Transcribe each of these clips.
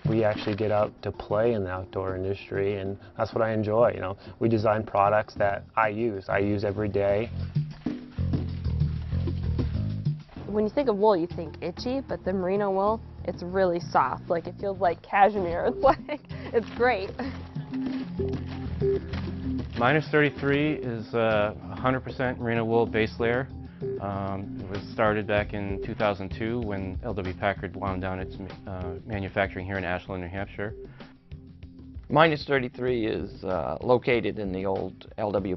We actually get out to play in the outdoor industry, and that's what I enjoy. You know, we design products that I use every day. When you think of wool, you think itchy, but the merino wool, it's really soft. Like, it feels like cashmere. It's like, it's great. Minus33 is 100% merino wool base layer. It was started back in 2002 when Packard wound down its manufacturing here in Ashland, New Hampshire. Minus33 is located in the old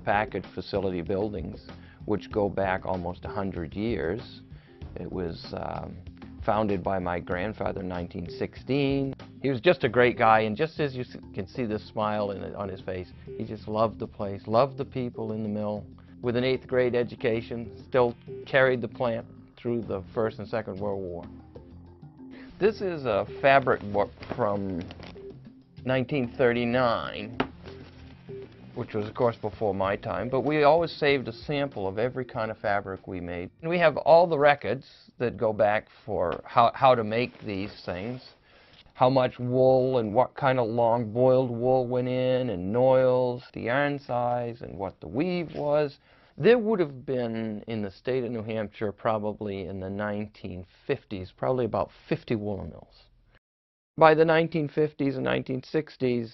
Packard facility buildings, which go back almost 100 years. It was founded by my grandfather in 1916. He was just a great guy, and just as you can see the smile on his face, he just loved the place, loved the people in the mill. With an 8th grade education, still carried the plant through the First and Second World War. This is a fabric book from 1939, which was of course before my time, but we always saved a sample of every kind of fabric we made. And we have all the records that go back for how to make these things, how much wool and what kind of long boiled wool went in, and noils, the yarn size, and what the weave was. There would have been, in the state of New Hampshire, probably in the 1950s, probably about 50 woolen mills. By the 1950s and 1960s,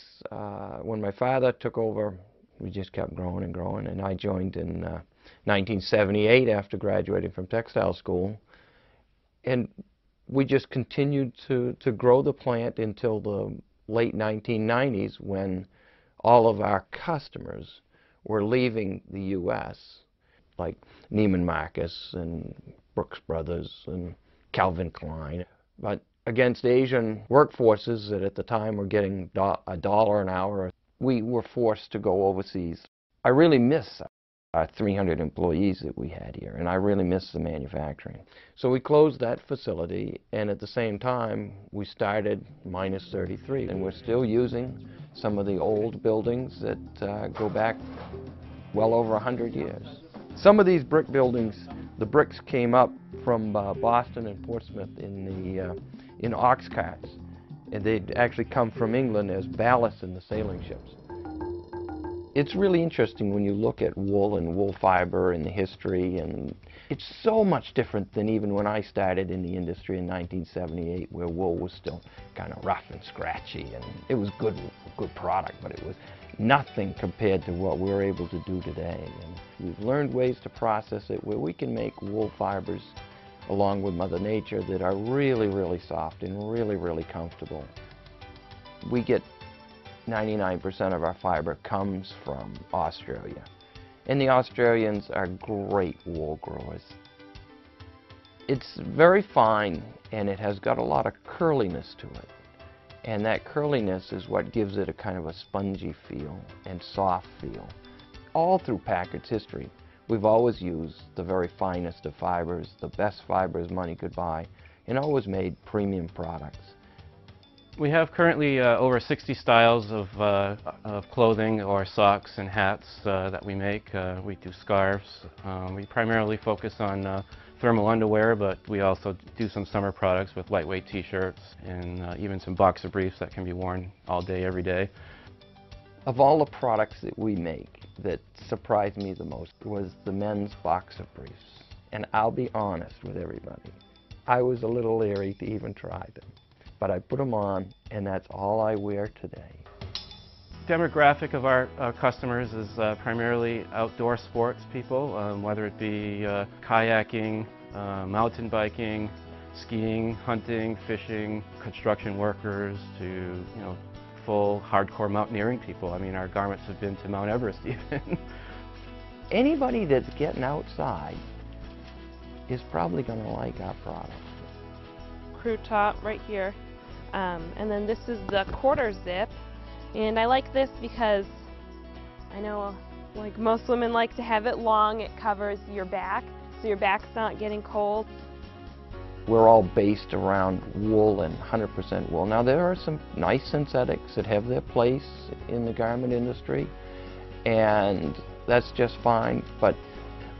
when my father took over, we just kept growing and growing, and I joined in 1978 after graduating from textile school. And we just continued to grow the plant until the late 1990s, when all of our customers were leaving the U.S., like Neiman Marcus and Brooks Brothers and Calvin Klein. But against Asian workforces that at the time were getting $1 an hour, we were forced to go overseas. I really miss our 300 employees that we had here, and I really miss the manufacturing. So we closed that facility, and at the same time we started Minus33, and we're still using some of the old buildings that go back well over 100 years. Some of these brick buildings, the bricks came up from Boston and Portsmouth in ox carts, and they'd actually come from England as ballast in the sailing ships. It's really interesting when you look at wool and wool fiber and the history, and it's so much different than even when I started in the industry in 1978, where wool was still kind of rough and scratchy, and it was good product, but it was nothing compared to what we're able to do today. And we've learned ways to process it where we can make wool fibers along with Mother Nature that are really, really soft and really, really comfortable. We get 99% of our fiber comes from Australia, and the Australians are great wool growers. It's very fine, and it has got a lot of curliness to it, and that curliness is what gives it a kind of a spongy feel and soft feel. All through Packard's history, we've always used the very finest of fibers, the best fibers money could buy, and always made premium products. We have currently over 60 styles of clothing or socks and hats that we make. We do scarves. We primarily focus on thermal underwear, but we also do some summer products with lightweight t-shirts and even some boxer briefs that can be worn all day, every day. Of all the products that we make, that surprised me the most was the men's boxer briefs. And I'll be honest with everybody, I was a little leery to even try them. But I put them on, and that's all I wear today. Demographic of our customers is primarily outdoor sports people, whether it be kayaking, mountain biking, skiing, hunting, fishing, construction workers, to full hardcore mountaineering people. I mean, our garments have been to Mount Everest even. Anybody that's getting outside is probably going to like our product. Crew top right here. And then this is the quarter zip, and I like this because I know like most women like to have it long. It covers your back, so your back's not getting cold. We're all based around wool and 100% wool. Now there are some nice synthetics that have their place in the garment industry, and that's just fine, but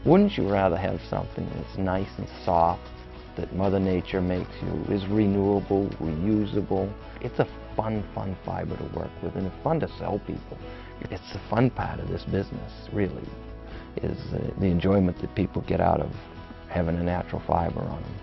wouldn't you rather have something that's nice and soft, that Mother Nature makes you, is renewable, reusable? It's a fun fiber to work with, and it's fun to sell people. It's the fun part of this business, really, is the enjoyment that people get out of having a natural fiber on them.